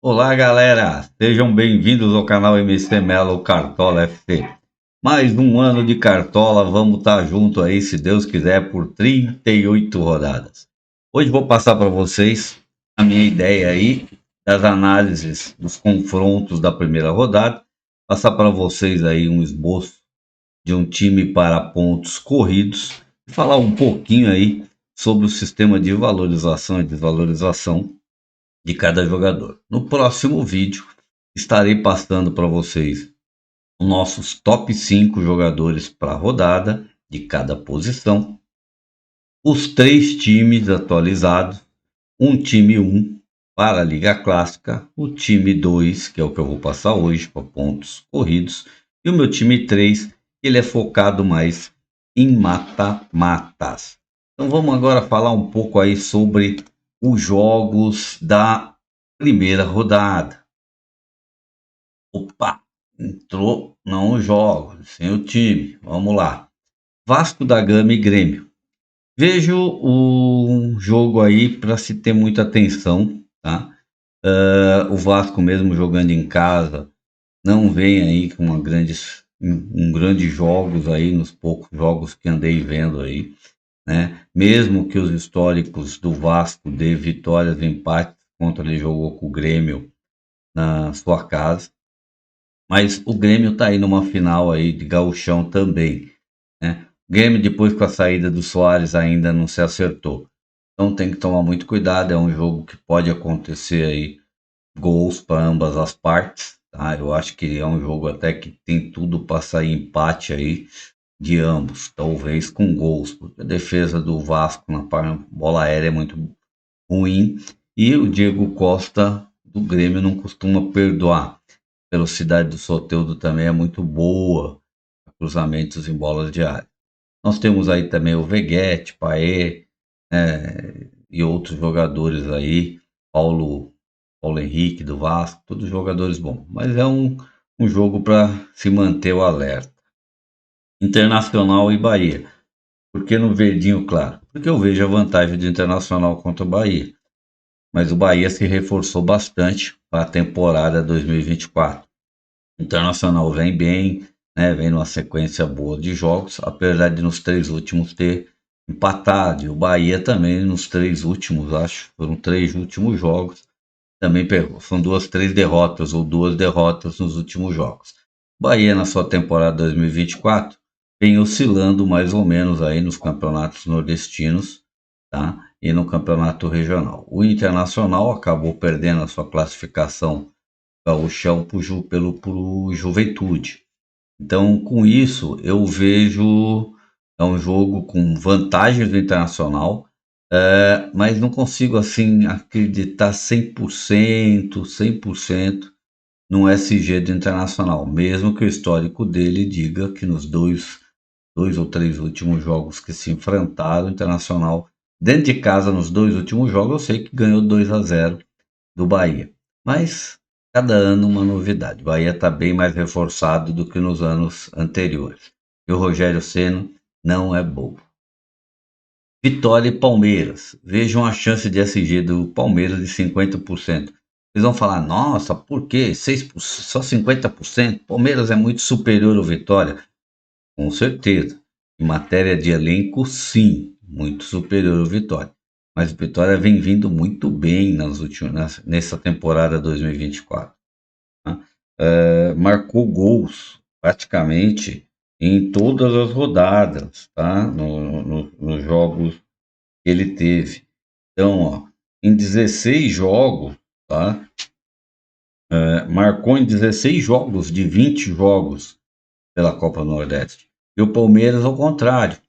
Olá, galera! Sejam bem-vindos ao canal MC Melo Cartola FC. Mais um ano de Cartola, vamos estar junto aí, se Deus quiser, por 38 rodadas. Hoje vou passar para vocês a minha ideia aí das análises dos confrontos da primeira rodada, passar para vocês aí um esboço de um time para pontos corridos e falar um pouquinho aí sobre o sistema de valorização e desvalorização de cada jogador. No próximo vídeo, estarei passando para vocês os nossos top 5 jogadores para a rodada de cada posição, os três times atualizados, um time 1 para a Liga Clássica, o time 2, que é o que eu vou passar hoje para pontos corridos, e o meu time 3, ele é focado mais em mata-matas. Então vamos agora falar um pouco aí sobre os jogos da primeira rodada. Opa, entrou, não jogo, sem o time. Vamos lá. Vasco da Gama e Grêmio. Vejo um jogo aí para se ter muita atenção, tá? O Vasco mesmo jogando em casa não vem aí com grandes jogos aí nos poucos jogos que andei vendo aí, né? Mesmo que os históricos do Vasco dê vitórias e empates contra ele jogou com o Grêmio na sua casa, mas o Grêmio tá aí numa final aí de gauchão também, né? O Grêmio depois com a saída do Soares ainda não se acertou. Então tem que tomar muito cuidado, é um jogo que pode acontecer aí gols para ambas as partes, tá? Eu acho que é um jogo até que tem tudo para sair empate aí de ambos, talvez com gols, porque a defesa do Vasco na bola aérea é muito ruim e o Diego Costa do Grêmio não costuma perdoar. A velocidade do Soteldo também é muito boa, cruzamentos em bolas de área. Nós temos aí também o Veguete, Paê, e outros jogadores aí, Paulo Henrique do Vasco, todos jogadores bons. Mas é um jogo para se manter o alerta. Internacional e Bahia. Por que no verdinho claro? Porque eu vejo a vantagem do Internacional contra o Bahia. Mas o Bahia se reforçou bastante para a temporada 2024. O Internacional vem bem, né? Vem numa sequência boa de jogos, apesar de nos três últimos ter empatado. E o Bahia também nos três últimos, acho, foram três últimos jogos, também pegou. São três derrotas ou duas derrotas nos últimos jogos. O Bahia na sua temporada 2024 vem oscilando mais ou menos aí nos campeonatos nordestinos, tá? E no campeonato regional. O Internacional acabou perdendo a sua classificação gauchão pro Juventude. Então, com isso, eu vejo é um jogo com vantagens do Internacional, mas não consigo assim acreditar 100% no SG do Internacional, mesmo que o histórico dele diga que nos dois ou três últimos jogos que se enfrentaram, o Internacional, dentro de casa, nos dois últimos jogos, eu sei que ganhou 2-0 do Bahia. Mas cada ano uma novidade. O Bahia está bem mais reforçado do que nos anos anteriores. E o Rogério Ceni não é bobo. Vitória e Palmeiras. Vejam a chance de SG do Palmeiras de 50%. Eles vão falar, nossa, por quê? 6%, só 50%? Palmeiras é muito superior ao Vitória. Com certeza. Em matéria de elenco, sim, muito superior ao Vitória. Mas o Vitória vem vindo muito bem nessa temporada 2024. Tá? Marcou gols praticamente em todas as rodadas, tá? Nos jogos que ele teve. Então, ó, em 16 jogos, tá? Marcou em 16 jogos de 20 jogos pela Copa do Nordeste. E o Palmeiras ao contrário,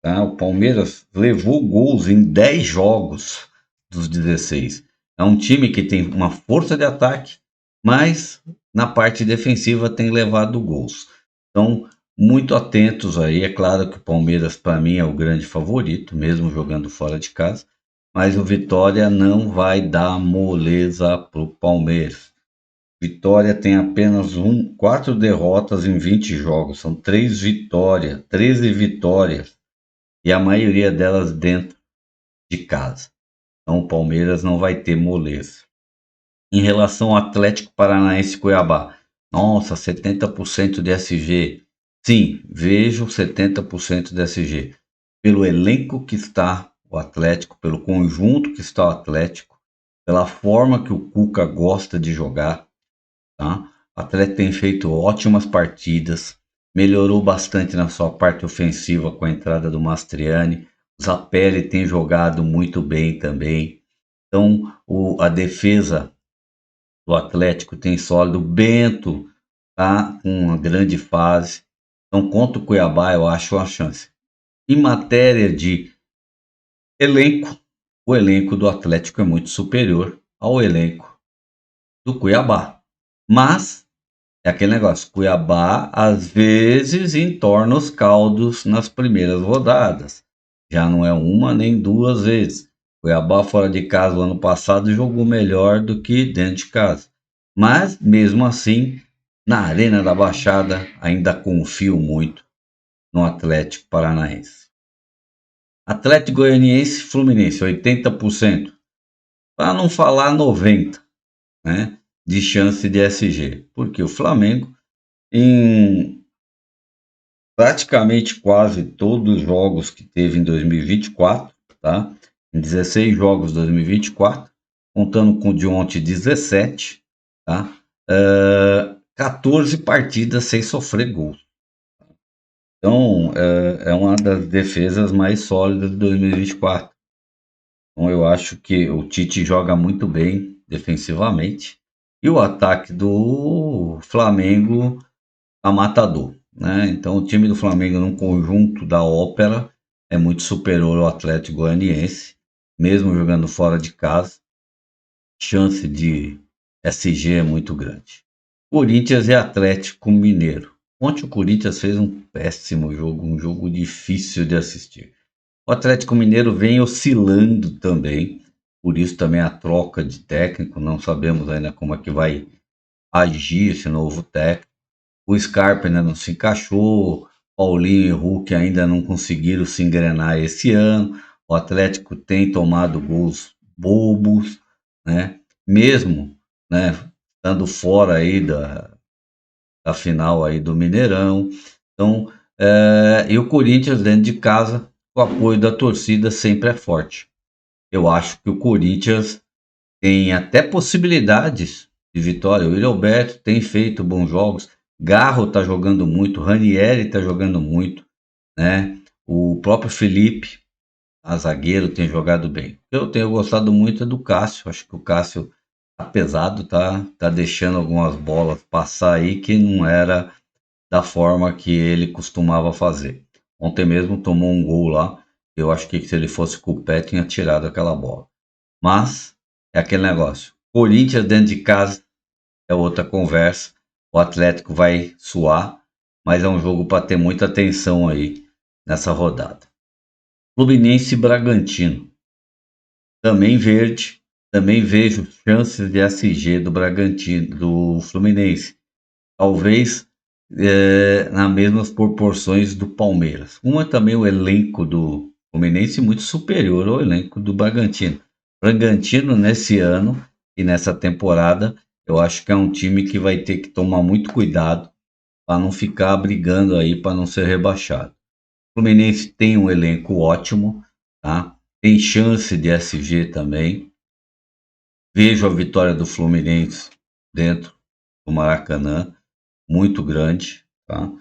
tá? O Palmeiras levou gols em 10 jogos dos 16. É um time que tem uma força de ataque, mas na parte defensiva tem levado gols. Então, muito atentos aí. É claro que o Palmeiras, para mim, é o grande favorito, mesmo jogando fora de casa, mas o Vitória não vai dar moleza pro Palmeiras. Vitória tem apenas 4 derrotas em 20 jogos, são 3 vitórias, 13 vitórias, e a maioria delas dentro de casa. Então o Palmeiras não vai ter moleza. Em relação ao Atlético Paranaense e Cuiabá. Nossa, 70% de SG. Sim, vejo 70% de SG. Pelo elenco que está o Atlético, pelo conjunto que está o Atlético, pela forma que o Cuca gosta de jogar, tá? O Atlético tem feito ótimas partidas, melhorou bastante na sua parte ofensiva com a entrada do Mastriani. O Zapelli tem jogado muito bem também. Então, a defesa do Atlético tem sólido. O Bento tá com uma grande fase. Então, contra o Cuiabá, eu acho uma chance. Em matéria de elenco, o elenco do Atlético é muito superior ao elenco do Cuiabá. Mas é aquele negócio, Cuiabá às vezes entorna os caldos nas primeiras rodadas. Já não é uma nem duas vezes. Cuiabá fora de casa o ano passado jogou melhor do que dentro de casa. Mas mesmo assim, na Arena da Baixada, ainda confio muito no Atlético Paranaense. Atlético Goianiense e Fluminense, 80%. Para não falar 90%, né, de chance de SG. Porque o Flamengo, em praticamente quase todos os jogos que teve em 2024, tá? Em 16 jogos de 2024, contando com o de ontem 17, tá? 14 partidas sem sofrer gol. Então, é uma das defesas mais sólidas de 2024. Então, eu acho que o Tite joga muito bem defensivamente e o ataque do Flamengo tá matador, né? Então, o time do Flamengo, no conjunto da ópera, é muito superior ao Atlético Goianiense, mesmo jogando fora de casa. Chance de SG é muito grande. Corinthians e Atlético Mineiro. Ontem o Corinthians fez um péssimo jogo, um jogo difícil de assistir. O Atlético Mineiro vem oscilando também, por isso também a troca de técnico, não sabemos ainda como é que vai agir esse novo técnico. O Scarpa ainda não se encaixou, Paulinho e Hulk ainda não conseguiram se engrenar esse ano. O Atlético tem tomado gols bobos, né? Mesmo, né, estando fora aí da final aí do Mineirão. Então, e o Corinthians dentro de casa, o apoio da torcida sempre é forte. Eu acho que o Corinthians tem até possibilidades de vitória. O Willian Alberto tem feito bons jogos. Garro tá jogando muito, Ranieri tá jogando muito, né? O próprio Felipe, a zagueiro, tem jogado bem. Eu tenho gostado muito do Cássio. Acho que o Cássio tá pesado, tá deixando algumas bolas passar aí que não era da forma que ele costumava fazer. Ontem mesmo tomou um gol lá. Eu acho que se ele fosse com o pé, tinha tirado aquela bola. Mas é aquele negócio. Corinthians dentro de casa é outra conversa. O Atlético vai suar, mas é um jogo para ter muita atenção aí nessa rodada. Fluminense e Bragantino. Também verde. Também vejo chances de SG do Bragantino, do Fluminense. Talvez nas mesmas proporções do Palmeiras. Uma também o elenco do Fluminense muito superior ao elenco do Bragantino. Bragantino nesse ano e nessa temporada, eu acho que é um time que vai ter que tomar muito cuidado para não ficar brigando aí para não ser rebaixado. O Fluminense tem um elenco ótimo, tá? Tem chance de SG também. Vejo a vitória do Fluminense dentro do Maracanã muito grande, tá?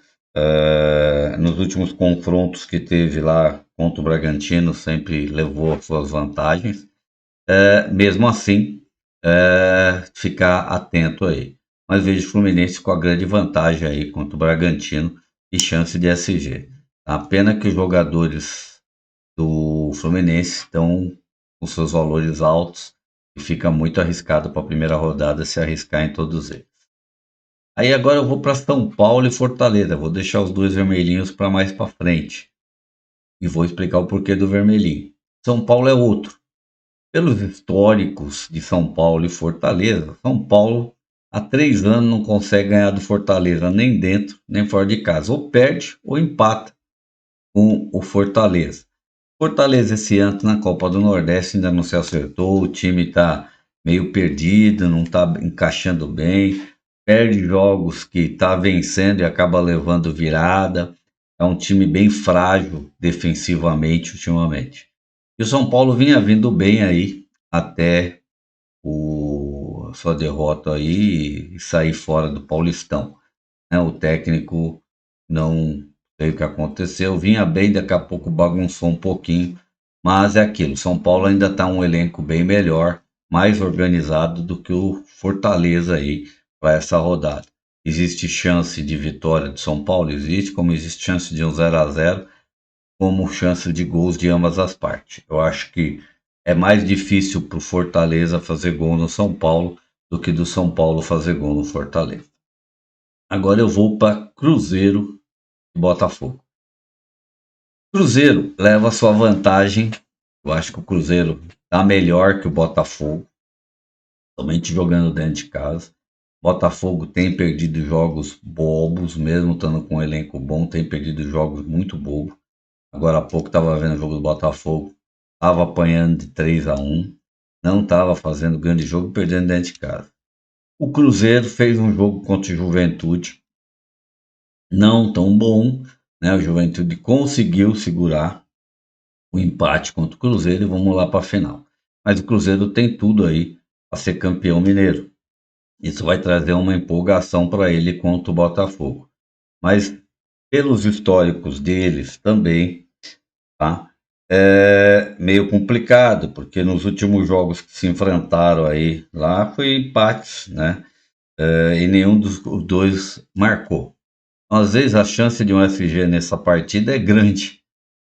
Nos últimos confrontos que teve lá contra o Bragantino, sempre levou as suas vantagens. Mesmo assim, ficar atento aí. Mas vejo o Fluminense com a grande vantagem aí contra o Bragantino e chance de SG. A pena que os jogadores do Fluminense estão com seus valores altos e fica muito arriscado para a primeira rodada se arriscar em todos eles. Aí agora eu vou para São Paulo e Fortaleza. Vou deixar os dois vermelhinhos para mais para frente. E vou explicar o porquê do vermelhinho. São Paulo é outro. Pelos históricos de São Paulo e Fortaleza, São Paulo há 3 anos não consegue ganhar do Fortaleza nem dentro nem fora de casa. Ou perde ou empata com o Fortaleza. Fortaleza esse ano na Copa do Nordeste ainda não se acertou. O time está meio perdido, não está encaixando bem, perde jogos que está vencendo e acaba levando virada. É um time bem frágil defensivamente ultimamente. E o São Paulo vinha vindo bem aí até a sua derrota aí e sair fora do Paulistão, né? O técnico não sei o que aconteceu, vinha bem, daqui a pouco bagunçou um pouquinho, mas é aquilo, São Paulo ainda está um elenco bem melhor, mais organizado do que o Fortaleza aí para essa rodada. Existe chance de vitória de São Paulo? Existe, como existe chance de um 0-0, como chance de gols de ambas as partes. Eu acho que é mais difícil para o Fortaleza fazer gol no São Paulo do que do São Paulo fazer gol no Fortaleza. Agora eu vou para Cruzeiro e Botafogo. Cruzeiro leva sua vantagem. Eu acho que o Cruzeiro está melhor que o Botafogo, somente jogando dentro de casa. Botafogo tem perdido jogos bobos, mesmo estando com um elenco bom, tem perdido jogos muito bobos. Agora há pouco estava vendo o jogo do Botafogo, estava apanhando de 3-1, não estava fazendo grande jogo, perdendo dentro de casa. O Cruzeiro fez um jogo contra o Juventude, não tão bom, né? O Juventude conseguiu segurar o empate contra o Cruzeiro e vamos lá para a final. Mas o Cruzeiro tem tudo aí para ser campeão mineiro. Isso vai trazer uma empolgação para ele contra o Botafogo. Mas pelos históricos deles também, tá? É meio complicado, porque nos últimos jogos que se enfrentaram aí lá foi empates, né? E nenhum dos dois marcou. Às vezes a chance de um SG nessa partida é grande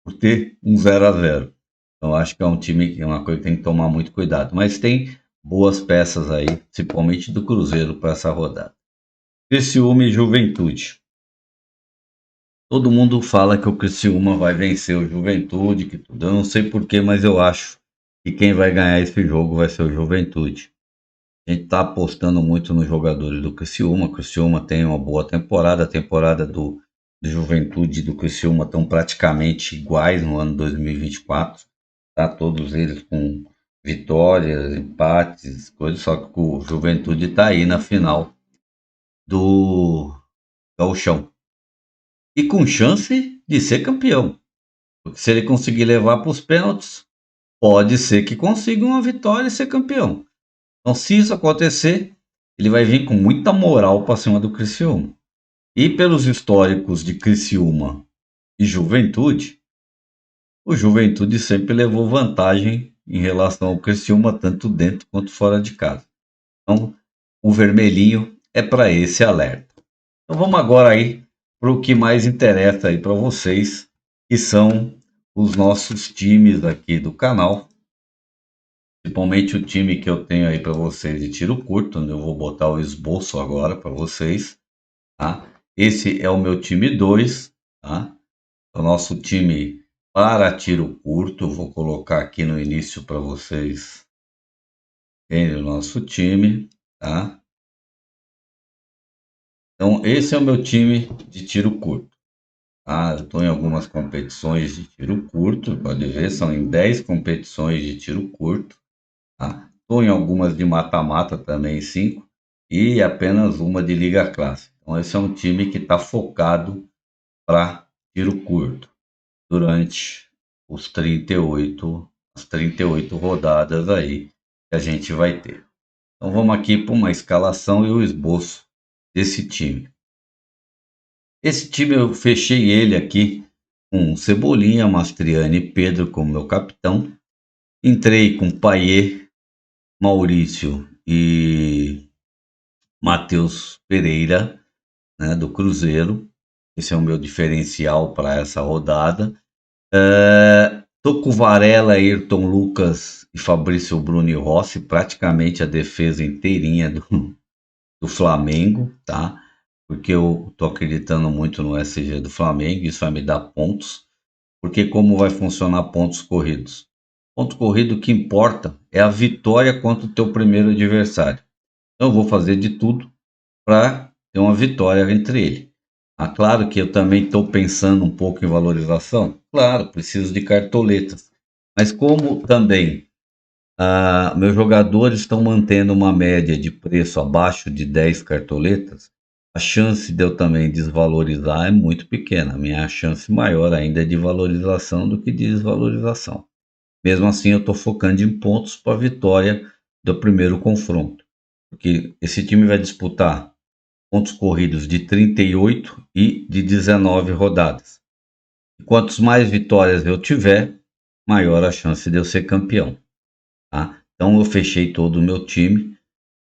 por ter um 0-0. Então acho que é um time que é uma coisa que tem que tomar muito cuidado. Mas tem boas peças aí, principalmente do Cruzeiro para essa rodada. Criciúma e Juventude. Todo mundo fala que o Criciúma vai vencer o Juventude, que tudo. Eu não sei porquê, mas eu acho que quem vai ganhar esse jogo vai ser o Juventude. A gente está apostando muito nos jogadores do Criciúma. O Criciúma tem uma boa temporada. A temporada do Juventude e do Criciúma estão praticamente iguais no ano 2024. Tá? Todos eles com vitórias, empates, coisas. Só que o Juventude está aí na final do Gauchão. E com chance de ser campeão. Porque se ele conseguir levar para os pênaltis, pode ser que consiga uma vitória e ser campeão. Então, se isso acontecer, ele vai vir com muita moral para cima do Criciúma. E pelos históricos de Criciúma e Juventude, o Juventude sempre levou vantagem em relação ao Criciúma, tanto dentro quanto fora de casa. Então, o vermelhinho é para esse alerta. Então, vamos agora aí para o que mais interessa aí para vocês, que são os nossos times aqui do canal. Principalmente o time que eu tenho aí para vocês de tiro curto, onde eu vou botar o esboço agora para vocês, tá? Esse é o meu time 2, tá? O nosso time para tiro curto, vou colocar aqui no início para vocês verem o nosso time, tá? Então, esse é o meu time de tiro curto, tá? Eu estou em algumas competições de tiro curto, pode ver, são em 10 competições de tiro curto. Tá? Estou em algumas de mata-mata também, 5, e apenas uma de liga clássica. Então, esse é um time que está focado para tiro curto durante as 38 rodadas aí que a gente vai ter. Então, vamos aqui para uma escalação e o esboço desse time. Esse time eu fechei ele aqui com Cebolinha, Mastriani e Pedro como meu capitão. Entrei com Payet, Maurício e Matheus Pereira, né, do Cruzeiro. Esse é o meu diferencial para essa rodada. Tô com Varela, Ayrton Lucas e Fabrício Bruno e Rossi, praticamente a defesa inteirinha do Flamengo, tá? Porque eu tô acreditando muito no SG do Flamengo, isso vai me dar pontos. Porque como vai funcionar pontos corridos? Ponto corrido, o que importa é a vitória contra o teu primeiro adversário. Então eu vou fazer de tudo para ter uma vitória entre ele. Ah, claro que eu também estou pensando um pouco em valorização. Claro, preciso de cartoletas. Mas como também Meus jogadores estão mantendo uma média de preço abaixo de 10 cartoletas. A chance de eu também desvalorizar é muito pequena. A minha chance maior ainda é de valorização do que de desvalorização. Mesmo assim, eu estou focando em pontos para a vitória do primeiro confronto. Porque esse time vai disputar pontos corridos de 38 e de 19 rodadas. E quantos mais vitórias eu tiver, maior a chance de eu ser campeão. Tá? Então eu fechei todo o meu time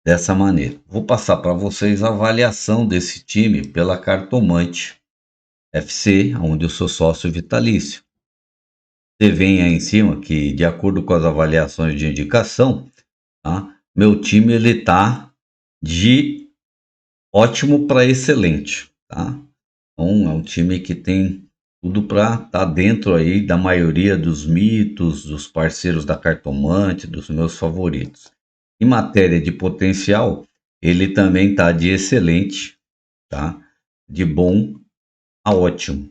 dessa maneira. Vou passar para vocês a avaliação desse time pela Cartomante FC, onde eu sou sócio vitalício. Você vem aí em cima que, de acordo com as avaliações de indicação, tá? Meu time ele tá de ótimo para excelente, tá? Então é um time que tem tudo para estar dentro aí da maioria dos mitos, dos parceiros da Cartomante, dos meus favoritos. Em matéria de potencial, ele também tá de excelente, tá? De bom a ótimo.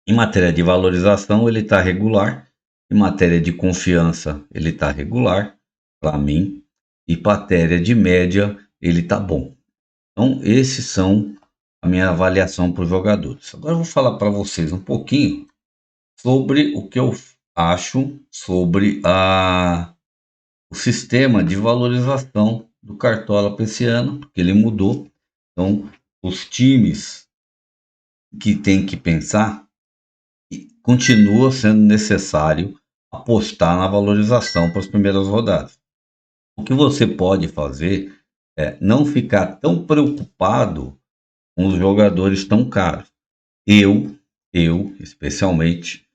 Em matéria de valorização, ele está regular. Em matéria de confiança, ele está regular, para mim. E matéria de média, ele está bom. Então, esses são a minha avaliação para os jogadores. Agora eu vou falar para vocês um pouquinho sobre o que eu acho sobre o sistema de valorização do Cartola para esse ano, porque ele mudou. Então, os times que têm que pensar, continua sendo necessário apostar na valorização para as primeiras rodadas. O que você pode fazer é não ficar tão preocupado com os jogadores tão caros. Eu especialmente,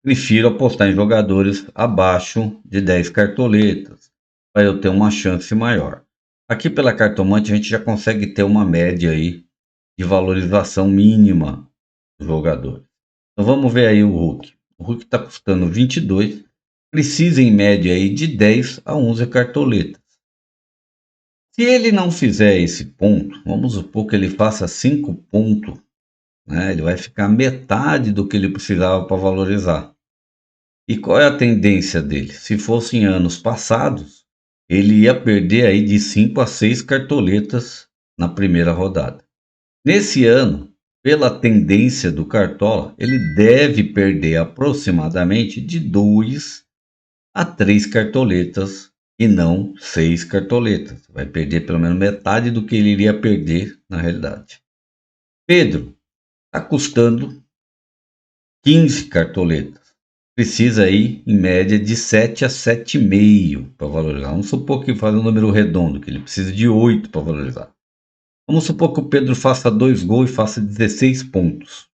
prefiro apostar em jogadores abaixo de 10 cartoletas, para eu ter uma chance maior. Aqui pela Cartomante a gente já consegue ter uma média aí de valorização mínima dos jogadores. Então vamos ver aí o Hulk. O Hulk está custando 22, precisa em média aí de 10 a 11 cartoletas. Se ele não fizer esse ponto, vamos supor que ele faça 5 pontos, né? Ele vai ficar metade do que ele precisava para valorizar. E qual é a tendência dele? Se fosse em anos passados, ele ia perder aí de 5 a 6 cartoletas na primeira rodada. Nesse ano, pela tendência do Cartola, ele deve perder aproximadamente de 2 a 3 cartoletas e não 6 cartoletas. Vai perder pelo menos metade do que ele iria perder na realidade. Pedro está custando 15 cartoletas. Precisa aí, em média, de 7 a 7,5 para valorizar. Vamos supor que faz um número redondo, que ele precisa de 8 para valorizar. Vamos supor que o Pedro faça 2 gols e faça 16 pontos.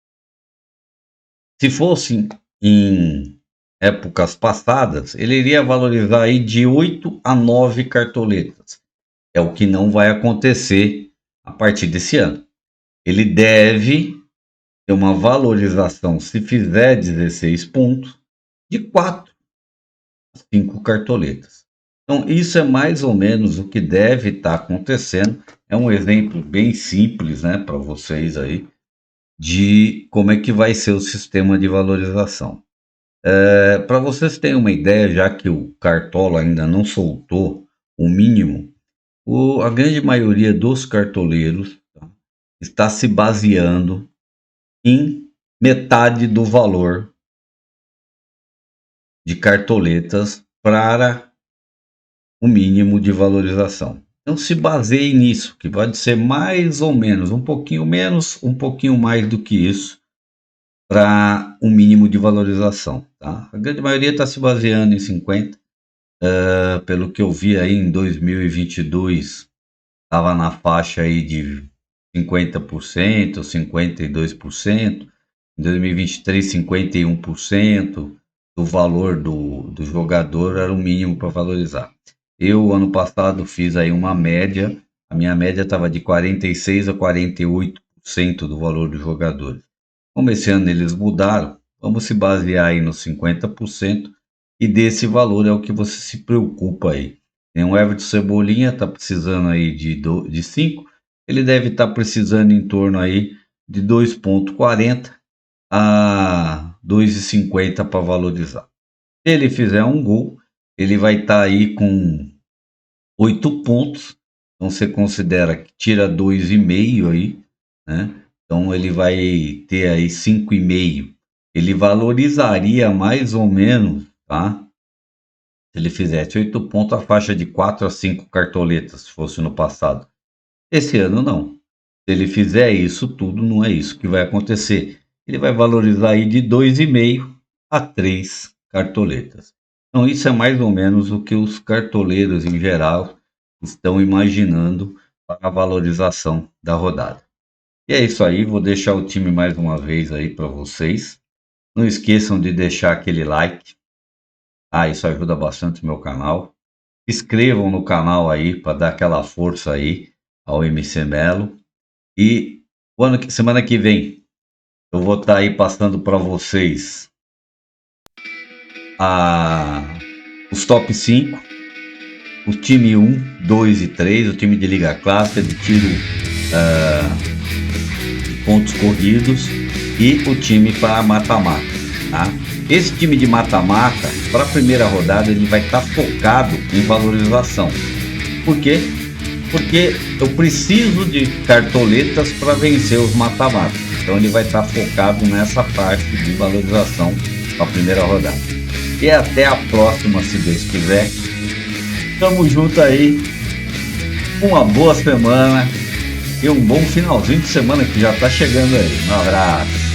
Se fosse em épocas passadas, ele iria valorizar aí de 8 a 9 cartoletas. É o que não vai acontecer a partir desse ano. Ele deve ter uma valorização, se fizer 16 pontos, de 4 a 5 cartoletas. Então, isso é mais ou menos o que deve estar acontecendo. É um exemplo bem simples, né, para vocês aí, de como é que vai ser o sistema de valorização. Para vocês terem uma ideia, já que o Cartola ainda não soltou o mínimo, a grande maioria dos cartoleiros, tá, está se baseando em metade do valor de cartoletas para o mínimo de valorização. Então se baseie nisso, que pode ser mais ou menos, um pouquinho menos, um pouquinho mais do que isso, para um mínimo de valorização. Tá? A grande maioria está se baseando em 50. Pelo que eu vi aí em 2022, estava na faixa aí de 50%, 52%. Em 2023, 51% do valor do jogador era o mínimo para valorizar. Eu, ano passado, fiz aí uma média. A minha média estava de 46% a 48% do valor dos jogadores. Como esse ano eles mudaram, vamos se basear aí nos 50%, e desse valor é o que você se preocupa aí. Tem um Everton Cebolinha, está precisando aí de 5, ele deve estar precisando em torno aí de 2,40 a 2,50 para valorizar. Se ele fizer um gol, ele vai estar aí com 8 pontos. Então você considera que tira 2,5 aí, né? Então ele vai ter aí 5,5. Ele valorizaria mais ou menos, tá? Se ele fizesse 8 pontos, a faixa de 4 a 5 cartoletas, se fosse no passado. Esse ano não. Se ele fizer isso tudo, não é isso que vai acontecer. Ele vai valorizar aí de 2,5 a 3 cartoletas. Então isso é mais ou menos o que os cartoleiros em geral estão imaginando para a valorização da rodada. E é isso aí, vou deixar o time mais uma vez aí para vocês. Não esqueçam de deixar aquele like. Isso ajuda bastante o meu canal. Se inscrevam no canal aí para dar aquela força aí ao MC Melo. E semana que vem eu vou estar aí passando para vocês os top 5, o time 1, 2 e 3, o time de Liga Clássica, de tiro de pontos corridos e o time para mata-mata, tá? Esse time de mata-mata, para a primeira rodada, ele vai estar focado em valorização. Por quê? Porque eu preciso de cartoletas para vencer os mata-matas. Então ele vai estar focado nessa parte de valorização para a primeira rodada. E até a próxima, se Deus quiser. Tamo junto aí. Uma boa semana e um bom finalzinho de semana que já está chegando aí. Um abraço.